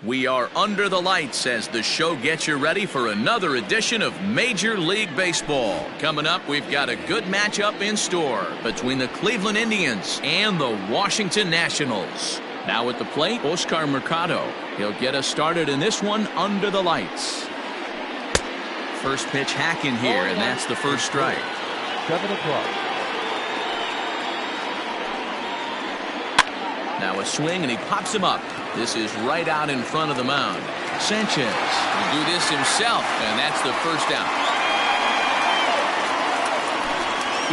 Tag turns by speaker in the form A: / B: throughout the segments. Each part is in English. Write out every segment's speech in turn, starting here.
A: We are under the lights as the show gets you ready for another edition of Major League Baseball. Coming up, we've got a good matchup in store between the Cleveland Indians and the Washington Nationals. Now at the plate, Oscar Mercado. He'll get us started in this one under the lights. First pitch hacking here, and that's the first strike.
B: 7 o'clock.
A: Now a swing, and he pops him up. This is right out in front of the mound. Sanchez will do this himself, and that's the first out.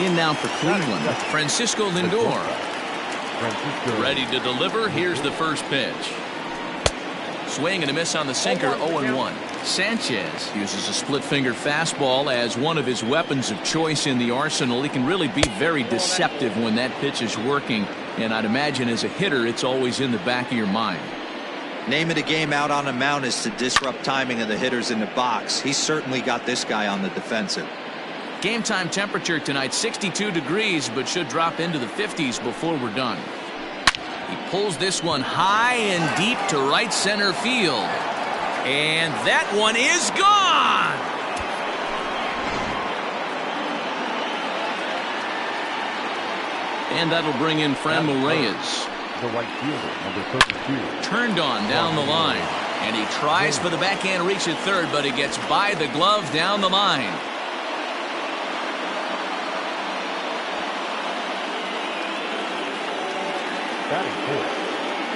A: In now for Cleveland, Francisco Lindor. Ready to deliver. Here's the first pitch. Swing and a miss on the sinker, 0-1. Sanchez uses a split-finger fastball as one of his weapons of choice in the arsenal. He can really be very deceptive when that pitch is working, and I'd imagine as a hitter, it's always in the back of your mind.
C: Name of the game out on the mound is to disrupt timing of the hitters in the box. He's certainly got this guy on the defensive.
A: Game time temperature tonight, 62 degrees, but should drop into the 50s before we're done. He pulls this one high and deep to right center field. And that one is gone! And that'll bring in Franmil Reyes.
B: The right fielder, number 32.
A: Turned on down the line. And he tries for the backhand reach at third, but he gets by the glove down the line.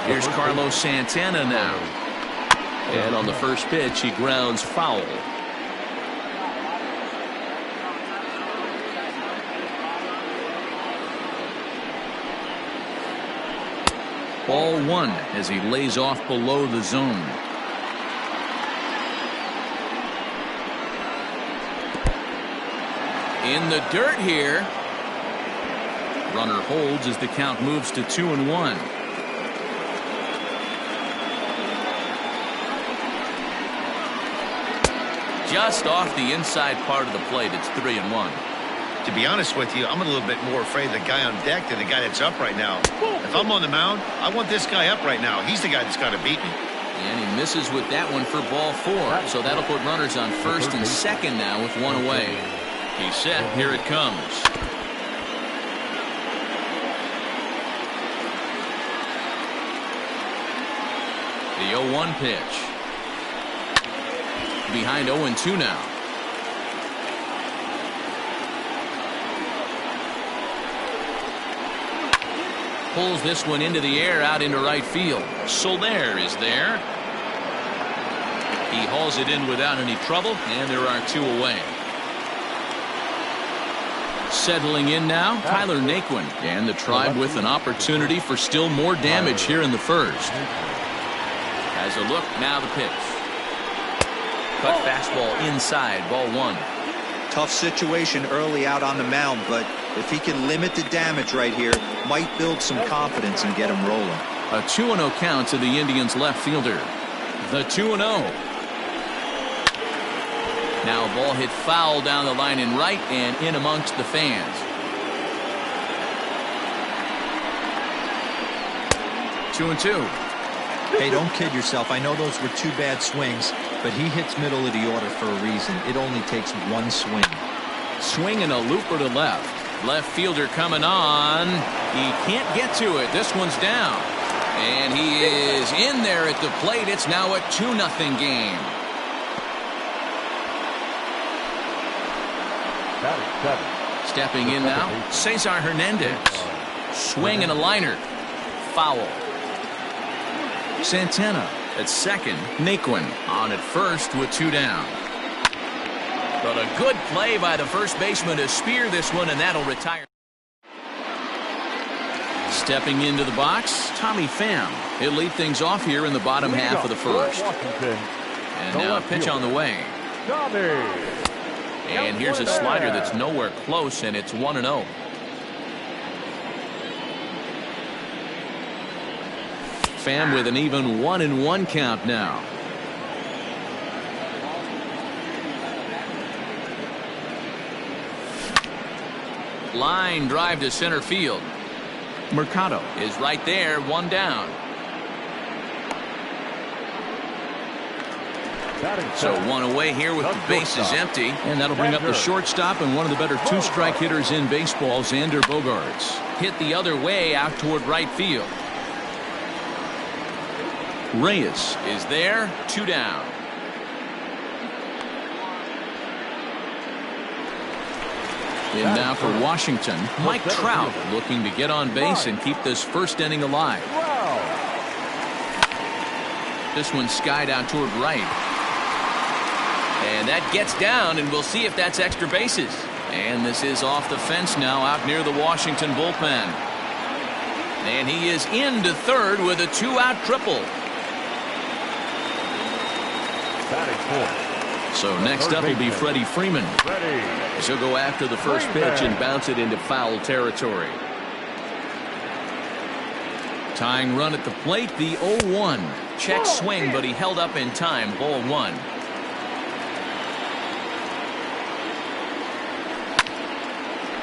A: Here's Carlos Santana now. And on the first pitch, he grounds foul. Ball one as he lays off below the zone. In the dirt here. Runner holds as the count moves to 2-1. Just off the inside part of the plate, it's 3-1.
D: To be honest with you, I'm a little bit more afraid of the guy on deck than the guy that's up right now. If I'm on the mound, I want this guy up right now. He's the guy that's got to beat me.
A: And he misses with that one for ball four. So that'll put runners on first and second now with one away. He's set. Here it comes. The 0-1 pitch. Behind 0-2 now. Pulls this one into the air out into right field. Soler is there. He hauls it in without any trouble, and there are two away. Settling in now, Tyler Naquin, and the Tribe with an opportunity for still more damage here in the first. Has a look, now the pitch. Cut fastball inside, ball one.
C: Tough situation early out on the mound, but if he can limit the damage right here, might build some confidence and get him rolling.
A: A 2-0 count to the Indians left fielder. The 2-0. Now a ball hit foul down the line in right and in amongst the fans. 2-2.
C: Hey, don't kid yourself. I know those were two bad swings, but he hits middle of the order for a reason. It only takes one swing.
A: Swing and a looper to left. Left fielder coming on. He can't get to it. This one's down. And he is in there at the plate. It's now a 2-0 game. Stepping in now, Cesar Hernandez. Swing and a liner. Foul. Santana at second. Naquin on at first with two down. But a good play by the first baseman to spear this one, and that'll retire. Stepping into the box, Tommy Pham. He'll lead things off here in the bottom half of the first. And now a pitch on the way. And here's a slider that's nowhere close, and it's 1-0. Pham with an even 1-1 count now. Line drive to center field. Mercado is right there, one down. So one away here with the bases empty, and that'll bring up the shortstop and one of the better two-strike hitters in baseball, Xander Bogaerts. Hit the other way out toward right field. Reyes is there, 2 down. In now for Washington, Mike Trout looking to get on base and keep this first inning alive. This one skied out toward right. And that gets down, and we'll see if that's extra bases. And this is off the fence now out near the Washington bullpen. And he is into third with a 2-out triple. So next up will be Freddie Freeman. He'll go after the first pitch and bounce it into foul territory. Tying run at the plate, the 0-1. Check swing, but he held up in time. Ball 1.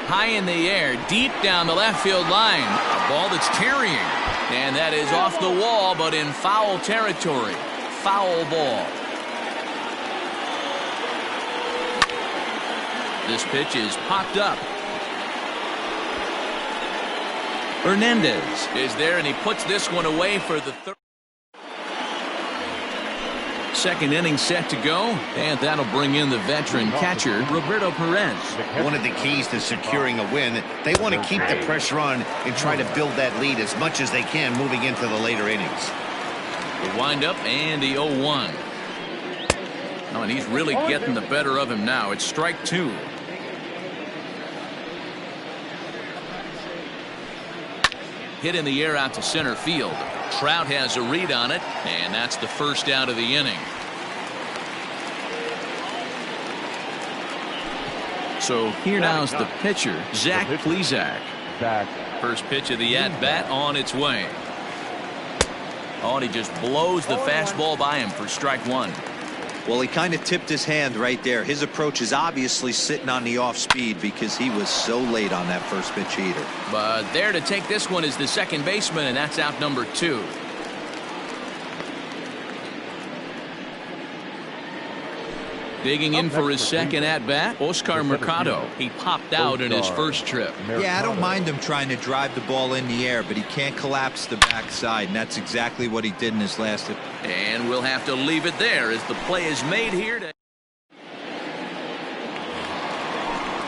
A: High in the air, deep down the left field line. A ball that's carrying. And that is off the wall, but in foul territory. Foul ball. This pitch is popped up. Hernandez is there, and he puts this one away for the third. Second inning set to go, and that'll bring in the veteran catcher, Roberto Perez.
D: One of the keys to securing a win, they want to keep the pressure on and try to build that lead as much as they can moving into the later innings.
A: The windup and the 0-1. Oh, and he's really getting the better of him now. It's strike 2. Hit in the air out to center field. Trout has a read on it, and that's the first out of the inning. So here now's the pitcher, Zach Plesac. First pitch of the at-bat on its way. Oh, and he just blows the fastball by him for strike 1.
C: Well, he kind of tipped his hand right there. His approach is obviously sitting on the off speed because he was so late on that first pitch heater.
A: But there to take this one is the second baseman, and that's out number 2. Digging in for his second at-bat, Oscar Mercado. He popped out in his first trip.
C: Yeah, I don't mind him trying to drive the ball in the air, but he can't collapse the backside, and that's exactly what he did in his last.
A: And we'll have to leave it there as the play is made here.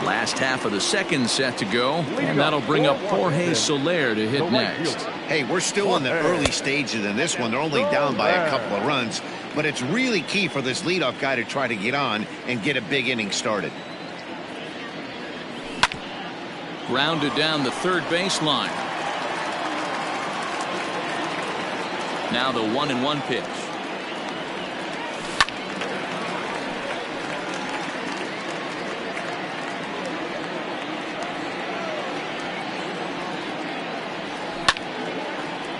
A: Last half of the second set to go, and that'll bring up Jorge Soler to hit next.
D: Hey, we're still in the early stages in this one. They're only down by a couple of runs, but it's really key for this leadoff guy to try to get on and get a big inning started.
A: Grounded down the third baseline. Now the 1-1 pitch.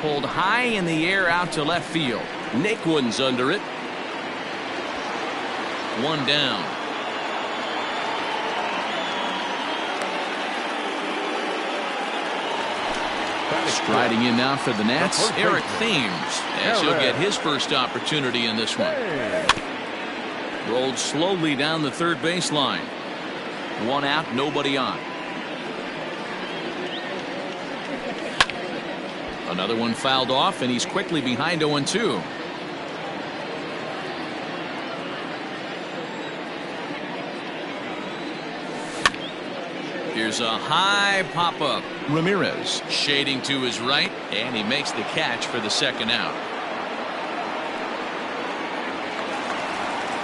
A: Pulled high in the air out to left field. Naquin's under it. 1 down. Striding in now for the Nats, Eric Thames, as he'll get his first opportunity in this one. Rolled slowly down the third baseline. 1 out, nobody on. Another one fouled off, and he's quickly behind 0-2. Here's a high pop-up. Ramirez shading to his right, and he makes the catch for the second out.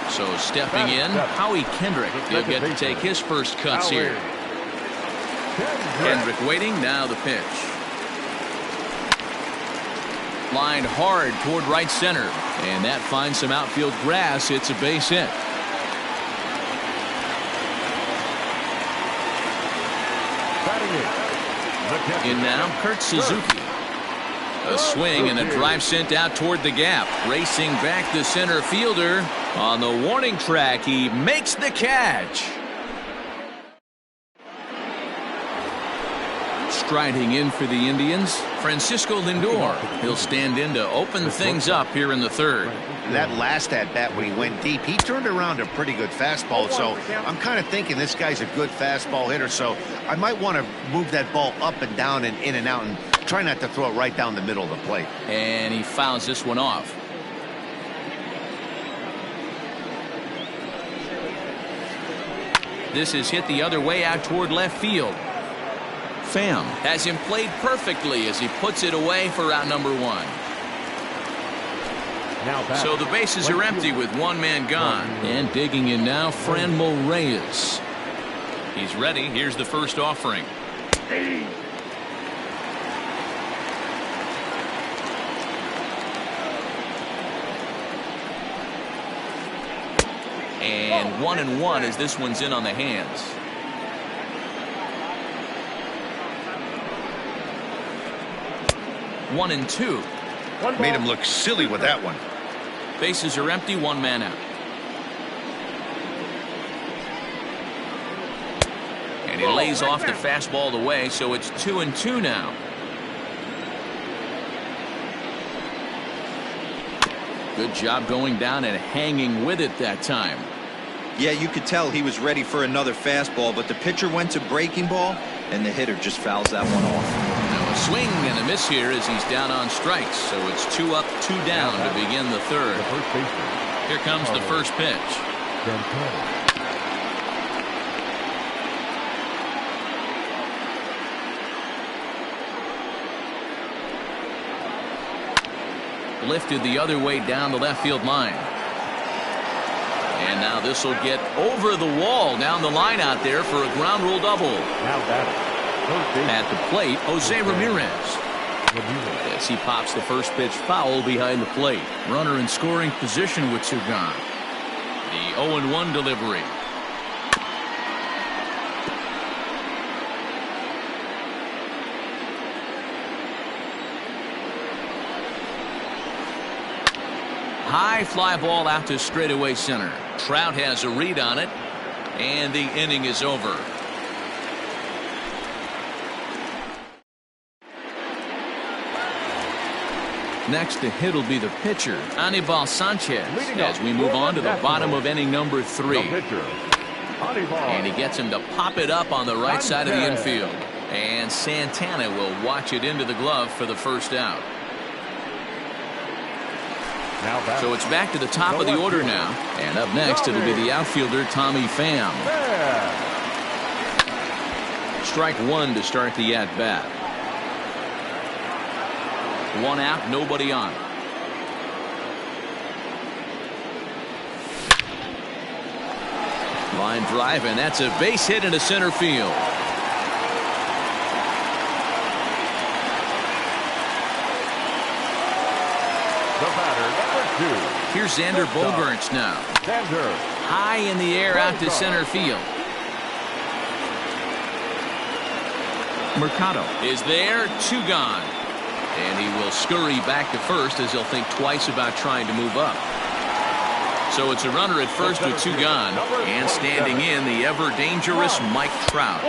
A: So stepping in, Howie Kendrick. He'll get to take his first cuts here. Kendrick waiting, now the pitch. Lined hard toward right center, and that finds some outfield grass. It's a base hit. In now, Kurt Suzuki. A swing and a drive sent out toward the gap. Racing back the center fielder on the warning track. He makes the catch. Striding in for the Indians, Francisco Lindor. He'll stand in to open things up here in the third.
D: That last at-bat when he went deep, he turned around a pretty good fastball. So I'm kind of thinking this guy's a good fastball hitter. So I might want to move that ball up and down and in and out and try not to throw it right down the middle of the plate.
A: And he fouls this one off. This is hit the other way out toward left field. Pham has him played perfectly as he puts it away for out number one. So the bases are empty with one man gone. And digging in now, Franmil Reyes. He's ready. Here's the first offering. And 1-1 as this one's in on the hands. One and two.
D: Made him look silly with that one.
A: Bases are empty, one man out. And he lays off the fastball away, so it's 2-2 now. Good job going down and hanging with it that time.
C: Yeah, you could tell he was ready for another fastball, but the pitcher went to breaking ball, and the hitter just fouls that one off.
A: Now a swing and a miss here as he's down on strikes, so it's 2 up, 2 down to begin the third. Here comes the first pitch. Lifted the other way down the left field line. And now this will get over the wall down the line out there for a ground rule double. At the plate, Jose Ramirez. As he pops the first pitch foul behind the plate. Runner in scoring position with two gone. The 0-1 delivery. High fly ball out to straightaway center. Trout has a read on it, and the inning is over. Next to hit will be the pitcher, Anibal Sanchez, as we move on to the bottom of inning number 3. And he gets him to pop it up on the right side of the infield. And Santana will watch it into the glove for the first out. So it's back to the top of the order now. And up next, it'll be the outfielder, Tommy Pham. Strike one to start the at-bat. One out, nobody on. Line drive, and that's a base hit into center field. Here's Xander Bogaerts now. High in the air out to center field. Mercado is there, 2 gone. And he will scurry back to first as he'll think twice about trying to move up. So it's a runner at first with 2 gone. And standing in, the ever-dangerous Mike Trout.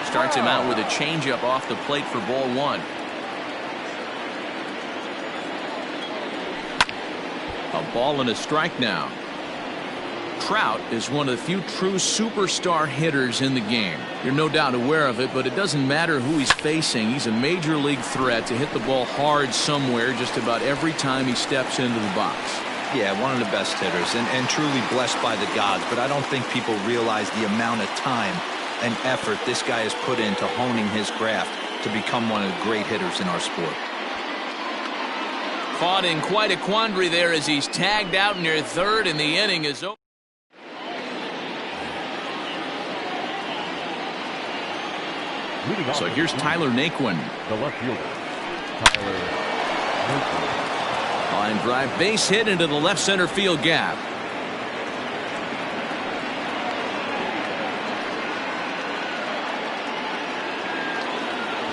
A: Starts him out with a changeup off the plate for ball 1. A ball and a strike now. Trout is one of the few true superstar hitters in the game. You're no doubt aware of it, but it doesn't matter who he's facing. He's a major league threat to hit the ball hard somewhere just about every time he steps into the box.
C: Yeah, one of the best hitters and truly blessed by the gods, but I don't think people realize the amount of time and effort this guy has put into honing his craft to become one of the great hitters in our sport.
A: Caught in quite a quandary there as he's tagged out near third, and the inning is over. So here's Tyler Naquin.
B: The left fielder, Tyler Naquin.
A: Line drive, base hit into the left center field gap.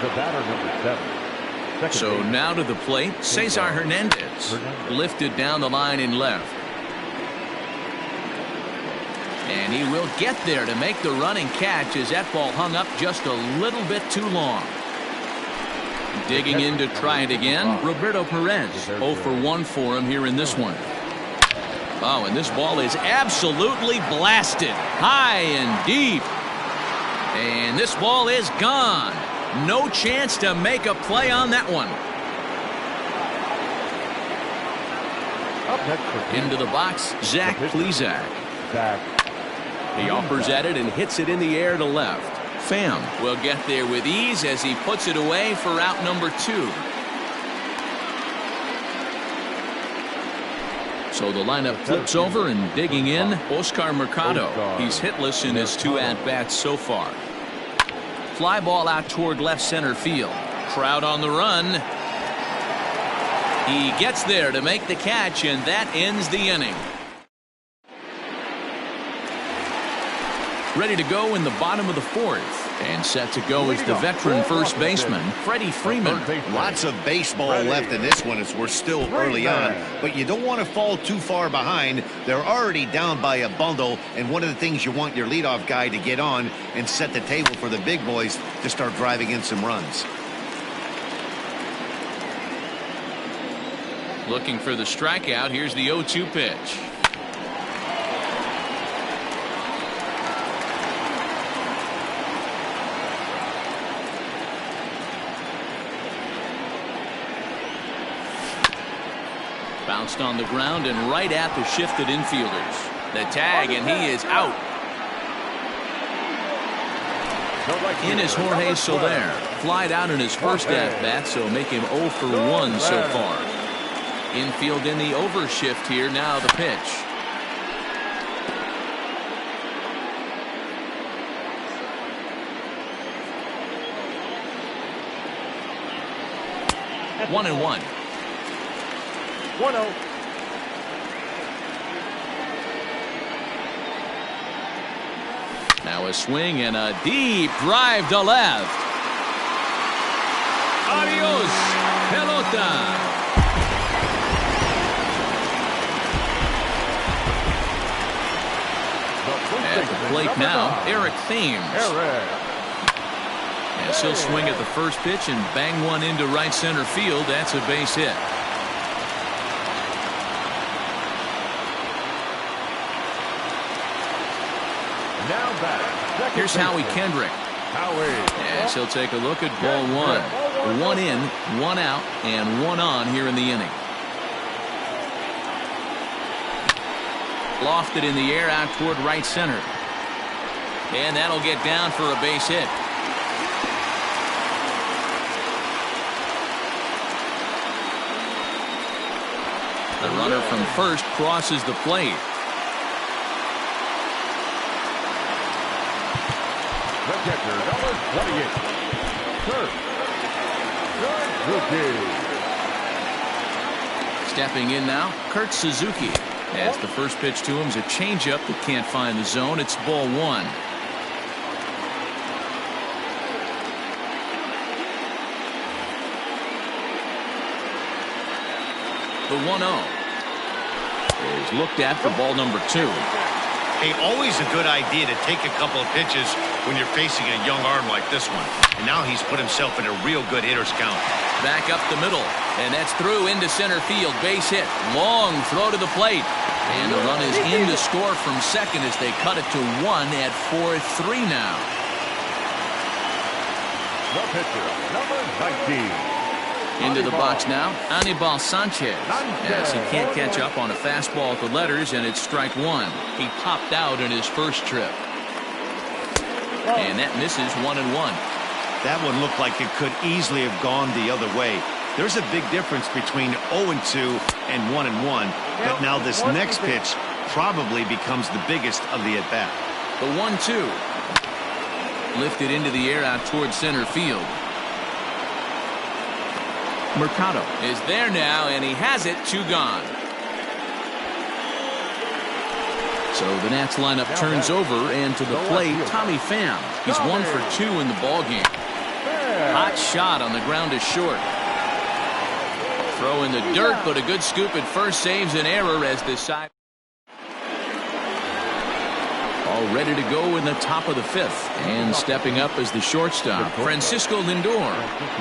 B: The batter, number 7.
A: So now to the plate, Cesar Hernandez. Lifted down the line in left. And he will get there to make the running catch as that ball hung up just a little bit too long. Digging in to try it again, Roberto Perez. 0 for 1 for him here in this one. Oh, and this ball is absolutely blasted. High and deep. And this ball is gone. No chance to make a play on that one. Into the box, Zach Plesac. He offers at it and hits it in the air to left. Pham will get there with ease as he puts it away for out number 2. So the lineup flips over, and digging in, Oscar Mercado. He's hitless in his 2 at-bats so far. Fly ball out toward left center field. Crowd on the run. He gets there to make the catch, and that ends the inning. Ready to go in the bottom of the 4th. And set to go is the veteran first baseman, Freddie Freeman.
D: Lots of baseball left in this one as we're still early on, but you don't want to fall too far behind. They're already down by a bundle, and one of the things you want your leadoff guy to get on and set the table for the big boys to start driving in some runs.
A: Looking for the strikeout. Here's the 0-2 pitch. Bounced on the ground and right at the shifted infielders. The tag, and he is out. In is Jorge Soler. Flied out in his first at-bat, so make him 0 for 1 so far. Infield in the overshift here. Now the pitch. One and one.
B: 1-0.
A: Now a swing and a deep drive to left. Adios, pelota. At the plate now, Eric Thames. As he'll swing at the first pitch and bang one into right center field. That's a base hit. Here's Howie Kendrick. As he'll take a look at ball 1. 1 in, 1 out, and 1 on here in the inning. Lofted in the air out toward right center. And that'll get down for a base hit. The runner from first crosses the plate.
B: The catcher, number 28. Kurt Suzuki.
A: Stepping in now, Kurt Suzuki. As the first pitch to him is a changeup that can't find the zone. It's ball 1. The 1-0 is looked at for ball number 2.
D: Hey, always a good idea to take a couple of pitches when you're facing a young arm like this one. And now he's put himself in a real good hitter's count.
A: Back up the middle, and that's through into center field. Base hit. Long throw to the plate. And the run is in to score from second as they cut it to 1 at 4-3 now.
B: The pitcher, number 19.
A: Into the box now, Anibal Sanchez. As he can't catch up on a fastball at the letters, and it's strike 1. He popped out in his first trip. And that misses 1-1.
D: That one looked like it could easily have gone the other way. There's a big difference between 0-2 and 1-1. But now this next pitch probably becomes the biggest of the at-bat.
A: The 1-2. Lifted into the air out toward center field. Mercado is there now, and he has it. 2 gone. So the Nats lineup turns over, and to the plate, Tommy Pham. He's 1 for 2 in the ballgame. Hot shot on the ground is short. Throw in the dirt, but a good scoop at first saves an error as the side. All ready to go in the top of the 5th. And stepping up as the shortstop, Francisco Lindor.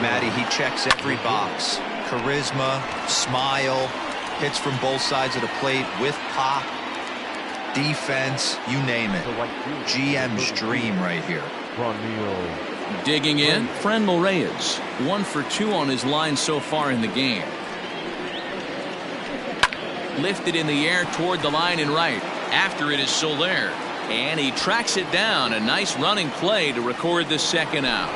C: Matty, he checks every box. Charisma, smile, hits from both sides of the plate with pop, defense, you name it. GM's dream right here.
A: Digging in, Franmil Reyes. 1 for 2 on his line so far in the game. Lifted in the air toward the line and right. After it is Soler. And he tracks it down. A nice running play to record the second out.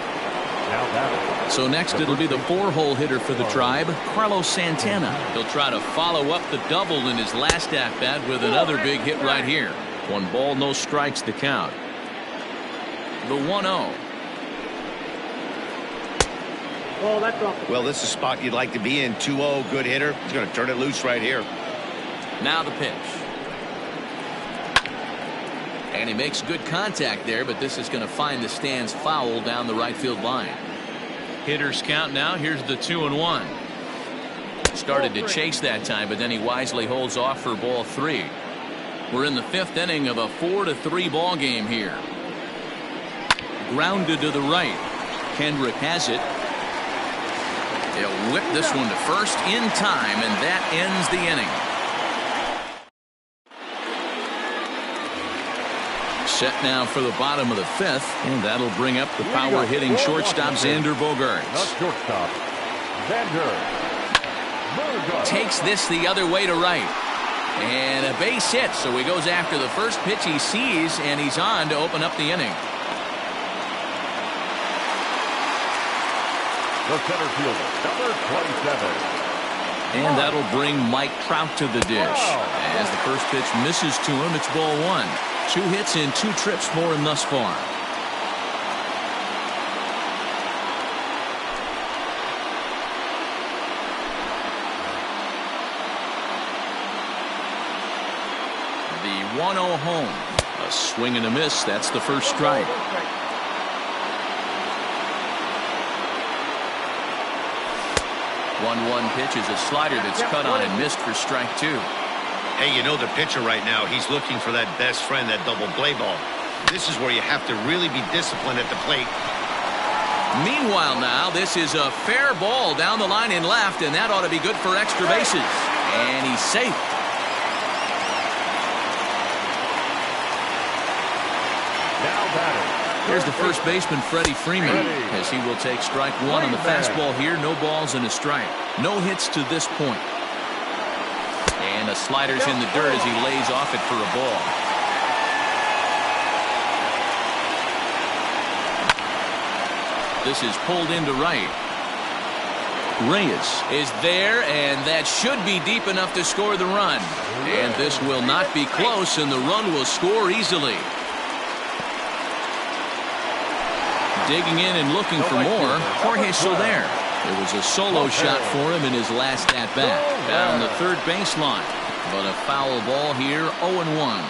A: So next it'll be the 4-hole hitter for the Tribe, Carlos Santana. He'll try to follow up the double in his last at-bat with another big hit right here. 1 ball, no strikes to count. The 1-0.
D: Well, this is a spot you'd like to be in. 2-0, good hitter. He's going to turn it loose right here.
A: Now the pitch. And he makes good contact there, but this is going to find the stands foul down the right field line. Hitters count now. Here's the 2-1. Started to chase that time, but then he wisely holds off for ball 3. We're in the 5th inning of a 4-3 ball game here. Grounded to the right. Kendrick has it. He'll whip this one to first in time, and that ends the inning. Set now for the bottom of the 5th, and that'll bring up the power hitting shortstop Xander Bogaerts. Takes this the other way to right. And a base hit, so he goes after the first pitch he sees, and he's on to open up the inning.
B: The center fielder, number 27.
A: And that'll bring Mike Trout to the dish. As the first pitch misses to him, it's ball 1. 2 hits in 2 trips for him thus far. The 1-0 home. A swing and a miss. That's the first strike. One pitch is a slider that's cut on and missed for strike 2.
D: Hey, you know the pitcher right now, he's looking for that best friend, that double play ball. This is where you have to really be disciplined at the plate.
A: Meanwhile now, this is a fair ball down the line in left, and that ought to be good for extra bases. And he's safe.
B: Now batting.
A: Here's the first baseman, Freddie Freeman, as he will take strike 1 on the fastball here. No balls and a strike. No hits to this point. And the slider's in the dirt as he lays off it for a ball. This is pulled into right. Reyes is there, and that should be deep enough to score the run. And this will not be close, and the run will score easily. Digging in and looking for more, Jorge Soler. It was a solo shot for him in his last at-bat. Down the third baseline. But a foul ball here, 0-1.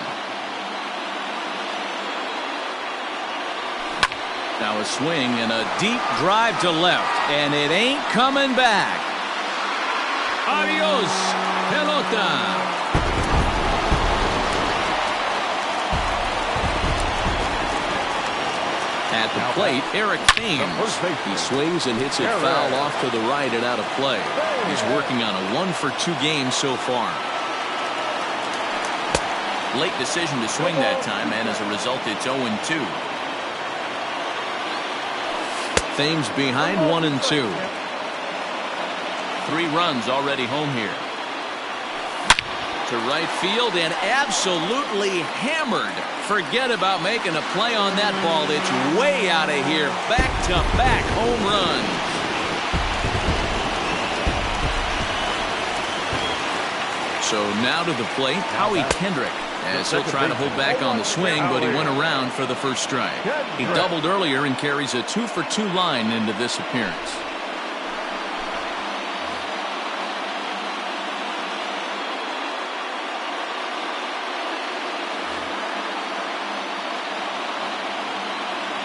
A: Now a swing and a deep drive to left. And it ain't coming back. Adios, pelota. At the plate, Eric Thames. He swings and hits it foul off to the right and out of play. He's working on a 1 for 2 game so far. Late decision to swing that time, and as a result, it's 0-2. Thames behind 1-2. 3 runs already home here. To right field and absolutely hammered. Forget about making a play on that ball. It's way out of here. Back-to-back home runs. So now to the plate, Howie Kendrick. As he'll try to hold back on the swing, but he went around for the first strike. He doubled earlier and carries a 2 for 2 line into this appearance.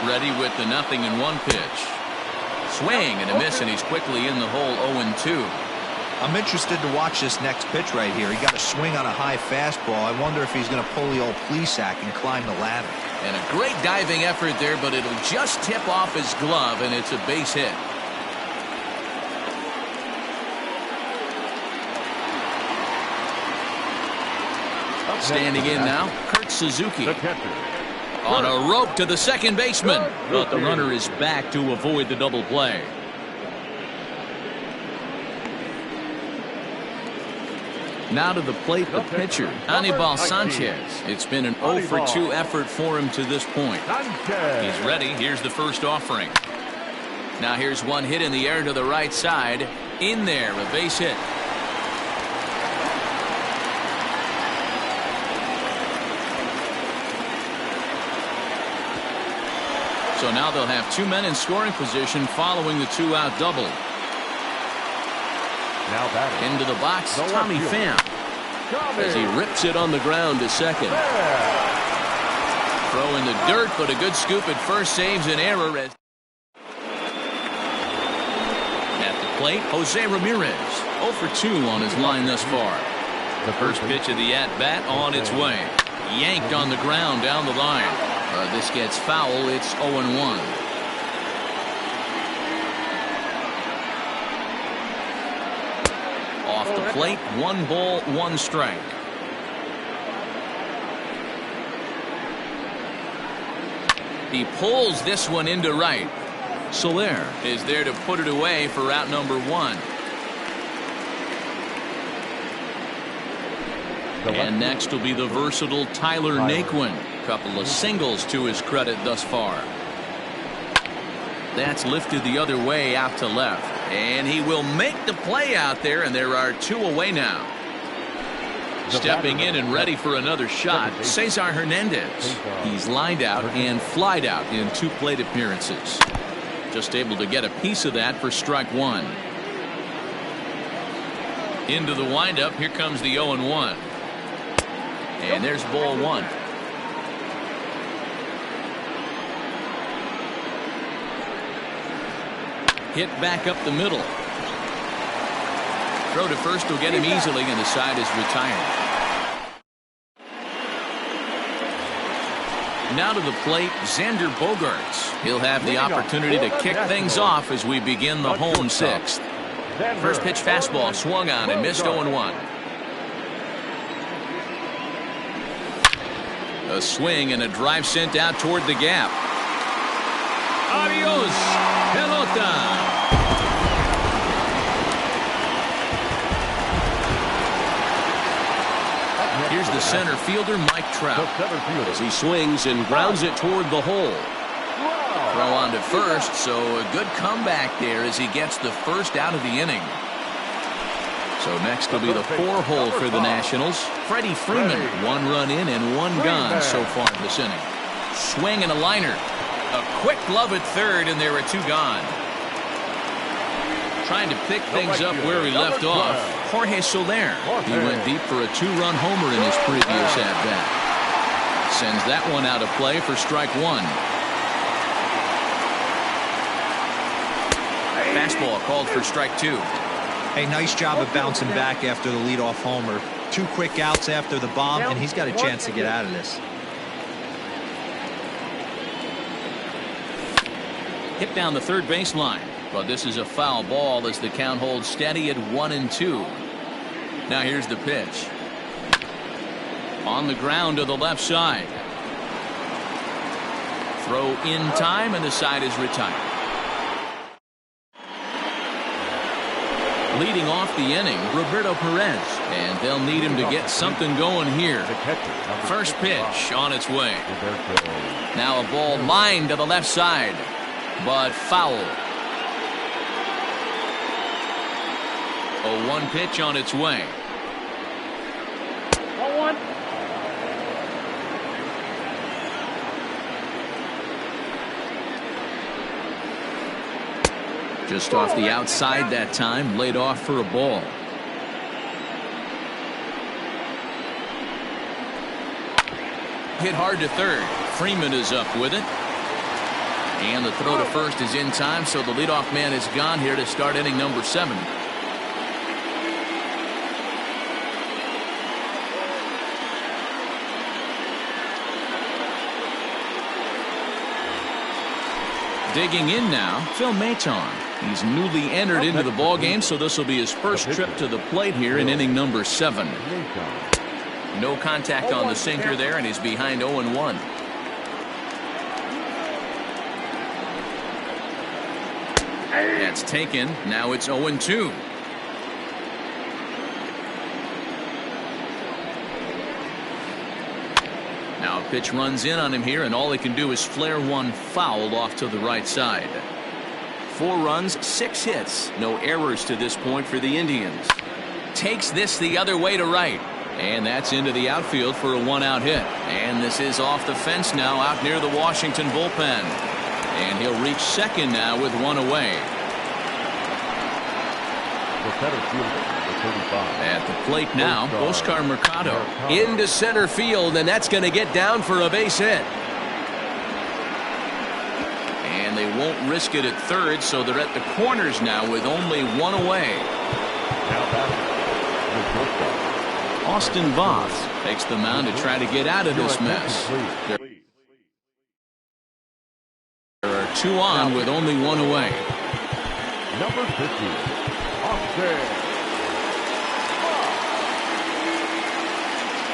A: Ready with the 0-1 pitch. Swing and a miss, and he's quickly in the hole. 0-2.
C: I'm interested to watch this next pitch right here. He got a swing on a high fastball. I wonder if he's going to pull the old Plesac and climb the ladder.
A: And a great diving effort there, but it'll just tip off his glove, and it's a base hit. Standing in now, Kurt Suzuki. On a rope to the second baseman, but the runner is back to avoid the double play. Now to the plate, the pitcher, Anibal Sanchez. It's been an 0 for 2 effort for him to this point. He's ready. Here's the first offering. Now here's one hit in the air to the right side. In there, a base hit. So now they'll have 2 men in scoring position following the 2-out double.
B: Now batting.
A: Into the box, Tommy Pham, as he rips it on the ground to second. Throw in the dirt, but a good scoop at first saves an error. At the plate, Jose Ramirez, 0 for 2 on his line thus far. The first pitch of the at-bat on its way. Yanked on the ground down the line. This gets foul. It's 0-1. Off the plate, 1 ball, 1 strike. He pulls this one into right. Soler is there to put it away for out number 1. And next will be the versatile Tyler Naquin. Couple of singles to his credit thus far. That's lifted the other way out to left. And he will make the play out there, and there are 2 away now. Stepping in and ready for another shot, Cesar Hernandez. He's lined out and flied out in 2 plate appearances. Just able to get a piece of that for strike 1. Into the windup, here comes the 0-1. And there's ball 1. Hit back up the middle. Throw to first will get him easily, and the side is retired. Now to the plate, Xander Bogaerts. He'll have the opportunity to kick things off as we begin the home 6th. First pitch fastball swung on and missed 0-1. A swing and a drive sent out toward the gap. Adios, pelota. Here's the center fielder, Mike Trout, as he swings and grounds it toward the hole. Throw on to first, so a good comeback there as he gets the first out of the inning. So next will be the 4-hole for the Nationals. Freddie Freeman, 1 run in and 1 gone so far this inning. Swing and a liner. A quick glove at third, and there are 2 gone. Trying to pick things up where he left off, Jorge Soler. He went deep for a 2-run homer in his previous at-bat. Sends that one out of play for strike 1. Fastball called for strike 2.
C: Hey, nice job of bouncing back after the leadoff homer. 2 quick outs after the bomb, and he's got a chance to get out of this.
A: Hit down the third baseline, but this is a foul ball as the count holds steady at 1-2. Now here's the pitch. On the ground to the left side. Throw in time, and the side is retired. Leading off the inning, Roberto Perez, and they'll need him to get something going here. First pitch on its way. Now a ball lined to the left side, but foul. A 1 pitch on its way.
B: 1-1.
A: Just off the outside that time, laid off for a ball. Hit hard to third. Freeman is up with it. And the throw to first is in time, so the leadoff man is gone here to start inning number 7. Digging in now, Phil Maton. He's newly entered into the ballgame, so this will be his first trip to the plate here in inning number 7. No contact on the sinker there, and he's behind 0-1. That's taken. Now it's 0-2. Now a pitch runs in on him here, and all he can do is flare one foul off to the right side. 4 runs, 6 hits. No errors to this point for the Indians. Takes this the other way to right. And that's into the outfield for a 1-out hit. And this is off the fence now out near the Washington bullpen. And he'll reach second now with 1 away. At the plate now, Oscar Mercado into center field, and that's going to get down for a base hit. And they won't risk it at third, so they're at the corners now with only 1 away. Austin Voth takes the mound to try to get out of this mess. There are 2 on with only 1 away.
B: Number 50, Austin.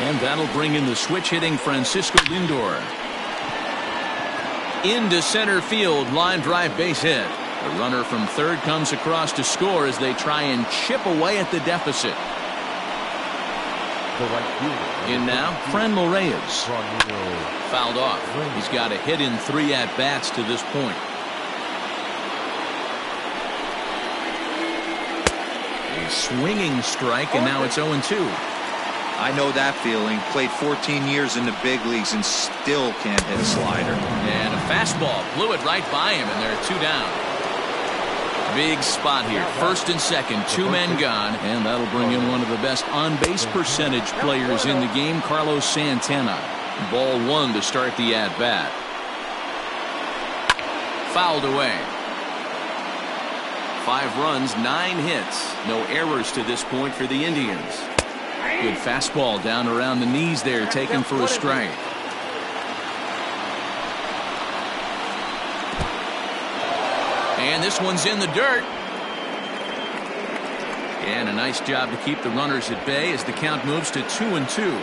A: And that'll bring in the switch-hitting Francisco Lindor. Into center field, line drive base hit. The runner from third comes across to score as they try and chip away at the deficit. In now, Franmil Reyes. Fouled off. He's got a hit in 3 at-bats to this point. A swinging strike, and now it's 0-2.
C: I know that feeling. Played 14 years in the big leagues and still can't hit a slider.
A: And a fastball blew it right by him, and there are 2 down. Big spot here. First and second, 2 men gone, and that'll bring in one of the best on-base percentage players in the game, Carlos Santana. Ball 1 to start the at-bat. Fouled away. 5 runs, 9 hits. No errors to this point for the Indians. Good fastball down around the knees there, taken for a strike. And this one's in the dirt. And a nice job to keep the runners at bay as the count moves to 2-2.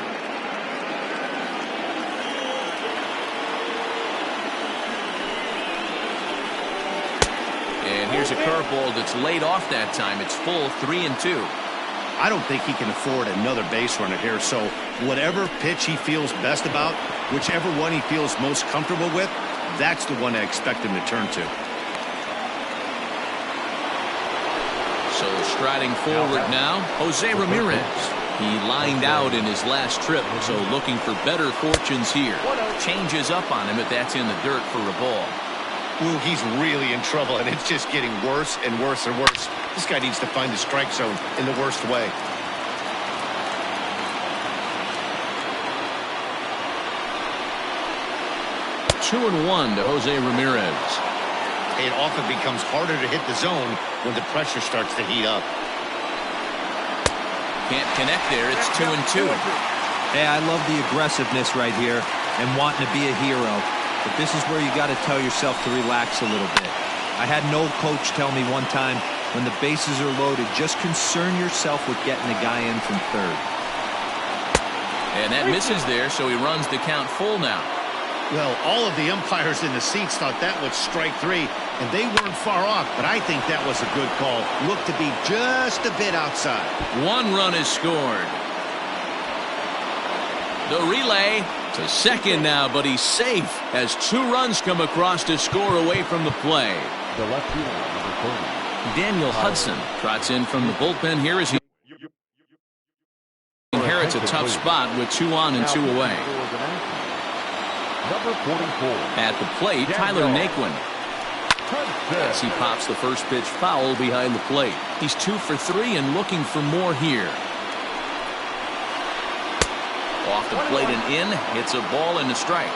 A: And here's a curveball that's laid off that time. It's full, 3-2.
D: I don't think he can afford another base runner here, so whatever pitch he feels best about, whichever one he feels most comfortable with, that's the one I expect him to turn to.
A: So striding forward now, Jose Ramirez. He lined out in his last trip, so looking for better fortunes here. Changes up on him, but that's in the dirt for a ball.
D: Ooh, he's really in trouble, and it's just getting worse and worse and worse. This guy needs to find the strike zone in the worst way.
A: Two and 1 to Jose Ramirez.
D: It often becomes harder to hit the zone when the pressure starts to heat up.
A: Can't connect there. It's 2-2.
C: Hey, I love the aggressiveness right here and wanting to be a hero. But this is where you got to tell yourself to relax a little bit. I had an old coach tell me one time, when the bases are loaded, just concern yourself with getting the guy in from third.
A: And that misses there, so he runs the count full now.
D: Well, all of the umpires in the seats thought that was strike 3, and they weren't far off, but I think that was a good call. Looked to be just a bit outside.
A: 1 run is scored. The relay to second now, but he's safe as 2 runs come across to score away from the play.
B: The left fielder, number 30.
A: Daniel Hudson trots in from the bullpen here as he inherits a tough spot with 2 on and 2 away.
B: Number 44.
A: At the plate, Tyler Naquin. As he pops the first pitch foul behind the plate. He's 2 for 3 and looking for more here. Off the plate and in, hits a ball and a strike.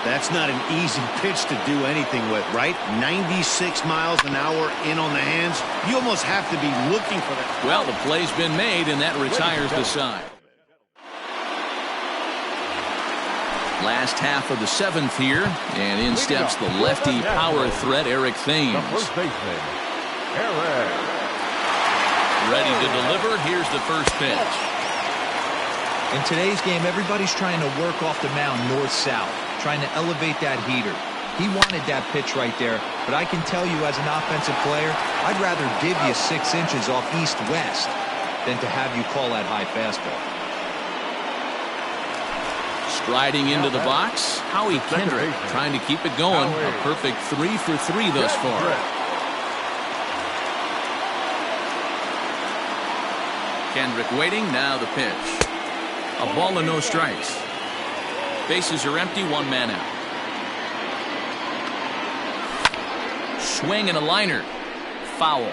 D: That's not an easy pitch to do anything with, right? 96 miles an hour in on the hands. You almost have to be looking for that.
A: Well, the play's been made, and that retires the side. Last half of the 7th here, and in steps the lefty power threat, Eric Thames.
B: The first baseman, Eric.
A: Ready to deliver. Here's the first pitch.
C: In today's game, everybody's trying to work off the mound north-south, trying to elevate that heater. He wanted that pitch right there, but I can tell you as an offensive player, I'd rather give you 6 inches off east-west than to have you call that high fastball.
A: Striding into the box, Howie Kendrick trying to keep it going. A perfect 3 for 3 thus far. Kendrick waiting, now the pitch. A ball and no strikes. Bases are empty, 1 man out. Swing and a liner. Foul.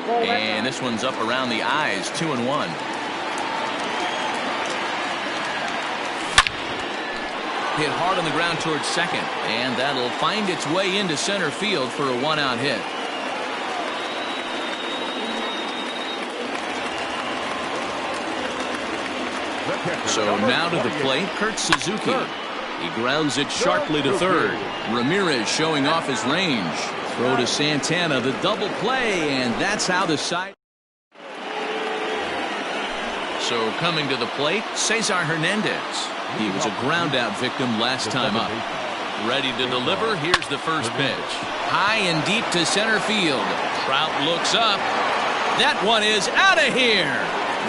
A: And this one's up around the eyes, 2-1. Hit hard on the ground towards second, and that'll find its way into center field for a 1-out hit. So now to the plate, Kurt Suzuki. He grounds it sharply to third. Ramirez showing off his range. Throw to Santana, the double play, and that's how the side. So coming to the plate, Cesar Hernandez. He was a ground-out victim last time up. Ready to deliver, here's the first pitch. High and deep to center field. Trout looks up. That one is out of here.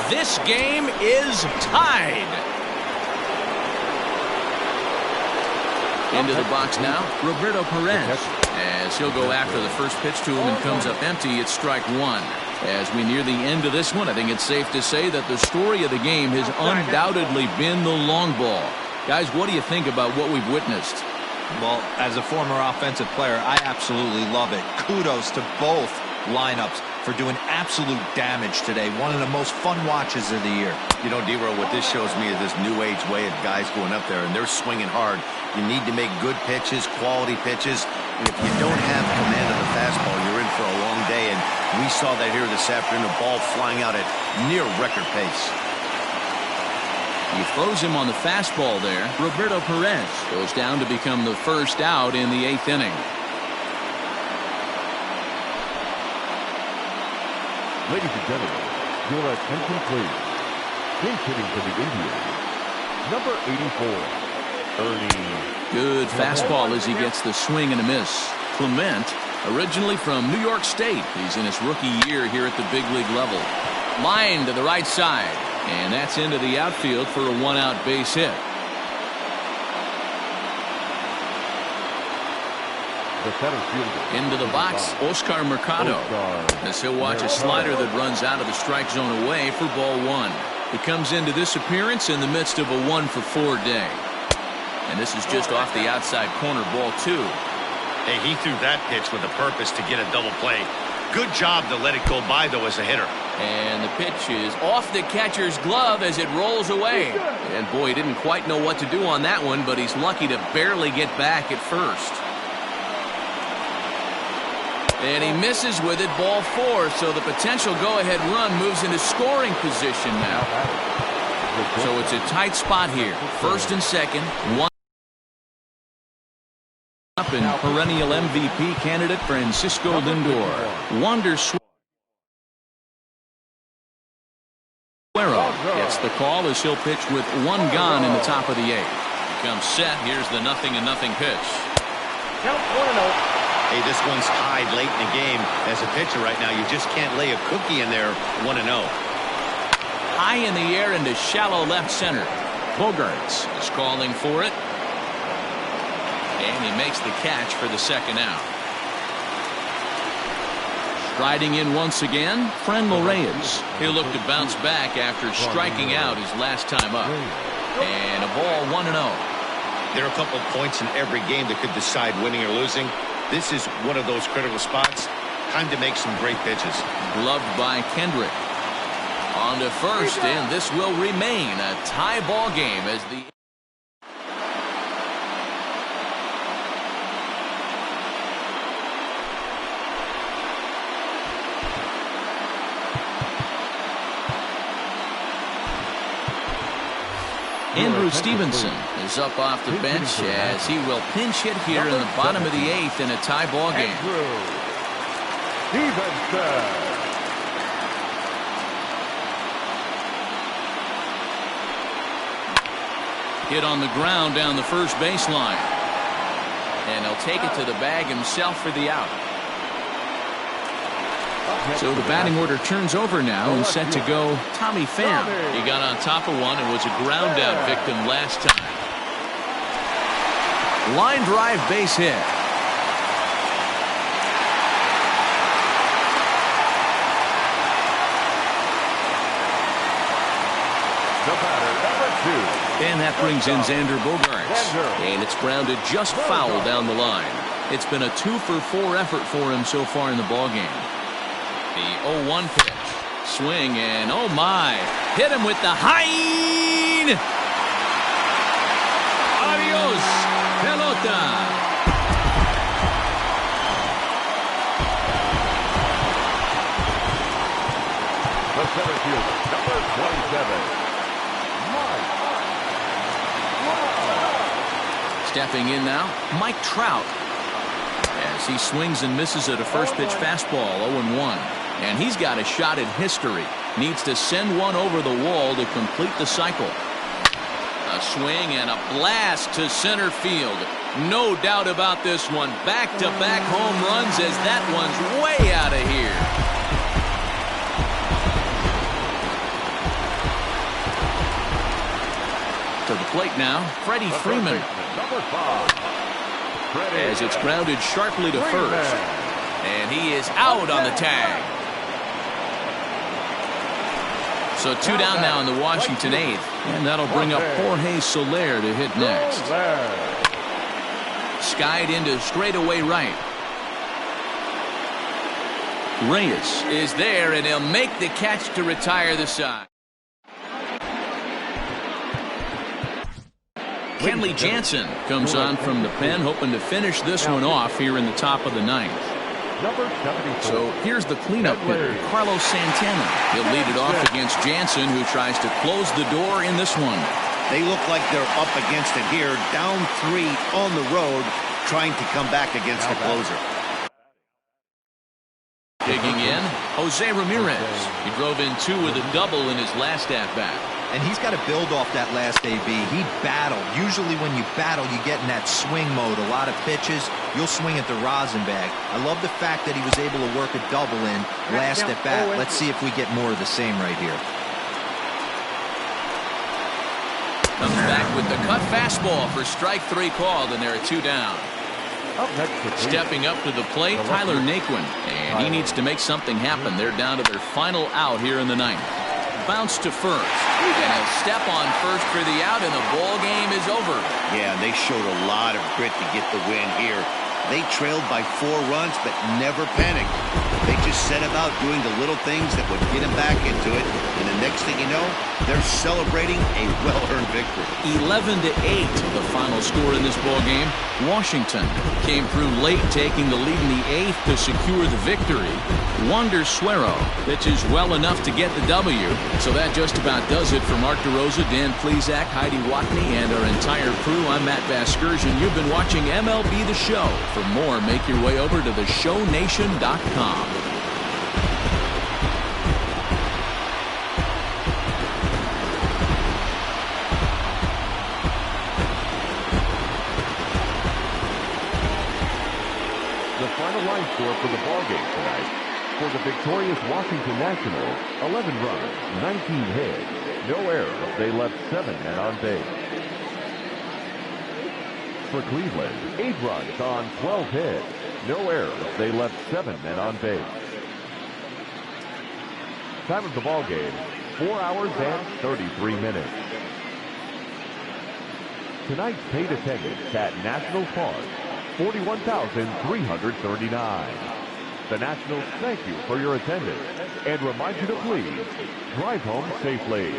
A: This game is tied. Into the box now, Roberto Perez. As he'll go after the first pitch to him and comes up empty, it's strike 1. As we near the end of this one, I think it's safe to say that the story of the game has undoubtedly been the long ball. Guys, what do you think about what we've witnessed?
C: Well, as a former offensive player, I absolutely love it. Kudos to both lineups for doing absolute damage today. One of the most fun watches of the year.
D: You know, D-Row, what this shows me is this new age way of guys going up there, and they're swinging hard. You need to make good pitches, quality pitches. And if you don't have command of the fastball, you're in for a long day. And we saw that here this afternoon, a ball flying out at near record pace.
A: He throws him on the fastball there. Roberto Perez goes down to become the first out in the 8th inning.
B: Ladies and gentlemen, your attention please. Pinch hitting for the Indians, number 84, Ernie.
A: Good fastball as he gets the swing and a miss. Clement, originally from New York State. He's in his rookie year here at the big league level. Line to the right side. And that's into the outfield for a 1-out base hit.
B: The center fielder.
A: Into the box, Oscar Mercado. As he'll watch a slider that runs out of the strike zone away for ball 1. He comes into this appearance in the midst of a 1-for-4 day. And this is just off the outside corner, ball 2.
D: Hey, he threw that pitch with a purpose to get a double play. Good job to let it go by, though, as a hitter.
A: And the pitch is off the catcher's glove as it rolls away. And boy, he didn't quite know what to do on that one, but he's lucky to barely get back at first. And he misses with it, ball 4, so the potential go-ahead run moves into scoring position now. So it's a tight spot here. First and second, 1 up, and perennial MVP candidate Francisco Lindor. Wander Suero gets the call as he'll pitch with 1 gone in the top of the 8th. Comes set. Here's the 0-0 pitch.
B: Count 1-0.
D: Hey, this one's tied late in the game. As a pitcher right now, you just can't lay a cookie in there 1-0.
A: High in the air into shallow left center. Bogarts is calling for it. And he makes the catch for the 2nd out. Striding in once again, Franmil Reyes. He'll look to bounce back after striking out his last time up. And a ball 1-0.
D: There are a couple of points in every game that could decide winning or losing. This is one of those critical spots. Time to make some great pitches.
A: Gloved by Kendrick. On to first, and this will remain a tie ball game as the Andrew Stevenson is up off the bench as he will pinch hit here in the bottom of the 8th in a tie ball game. Hit on the ground down the first baseline. And he'll take it to the bag himself for the out. So the batting order turns over now and set to go Tommy Pham. He got on top of one and was a ground out victim last time. Line drive base hit.
B: The batter, number 2.
A: And that brings in Xander Bogaerts. And it's grounded just foul down the line. It's been a 2-for-4 effort for him so far in the ballgame. The 0-1 pitch. Swing and oh my. Hit him with the Hein. Adios, pelota.
B: The center fielder, number 27.
A: Stepping in now, Mike Trout. As he swings and misses at a first pitch fastball, 0-1. And he's got a shot at history. Needs to send one over the wall to complete the cycle. A swing and a blast to center field. No doubt about this one. Back-to-back home runs as that one's way out of here. To the plate now, Freddie Freeman.
B: Number 5.
A: As it's grounded sharply to first. And he is out on the tag. So 2 down now in the Washington 8th. And that'll bring up Jorge Soler to hit next. Skied into straightaway right. Reyes is there, and he'll make the catch to retire the side. Kenley Jansen comes on from the pen, hoping to finish this one off here in the top of the 9th. So here's the cleanup hitter, Carlos Santana. He'll lead it off against Jansen, who tries to close the door in this one.
D: They look like they're up against it here, down 3 on the road, trying to come back against the closer.
A: Digging in, Jose Ramirez. He drove in 2 with a double in his last at-bat.
C: And he's got to build off that last AB. He battled. Usually when you battle, you get in that swing mode. A lot of pitches, you'll swing at the rosin bag. I love the fact that he was able to work a double in last at bat. Let's see if we get more of the same right here.
A: Comes back with the cut fastball for strike 3 called, and there are 2 down. Stepping up to the plate, Tyler Naquin. And he needs to make something happen. They're down to their final out here in the 9th. Bounce to first, and he'll step on first for the out, and the ball game is over.
D: Yeah, they showed a lot of grit to get the win here. They trailed by 4 runs, but never panicked. They just set about doing the little things that would get them back into it, and the next thing you know, they're celebrating a well-earned victory.
A: 11-8, the final score in this ball game. Washington came through late, taking the lead in the 8th to secure the victory. Wander Suero pitches well enough to get the W. So that just about does it for Mark DeRosa, Dan Plesac, Heidi Watney, and our entire crew. I'm Matt Vasgersian. You've been watching MLB The Show. For more, make your way over to theshownation.com.
B: The final line score for the ballgame tonight. For the victorious Washington Nationals, 11 runs, 19 hits, no errors. They left 7 men on base. For Cleveland, 8 runs on 12 hits, no errors. They left 7 men on base. Time of the ballgame, 4 hours and 33 minutes. Tonight's paid attendance at National Park, 41,339. The Nationals thank you for your attendance and remind you to please drive home safely.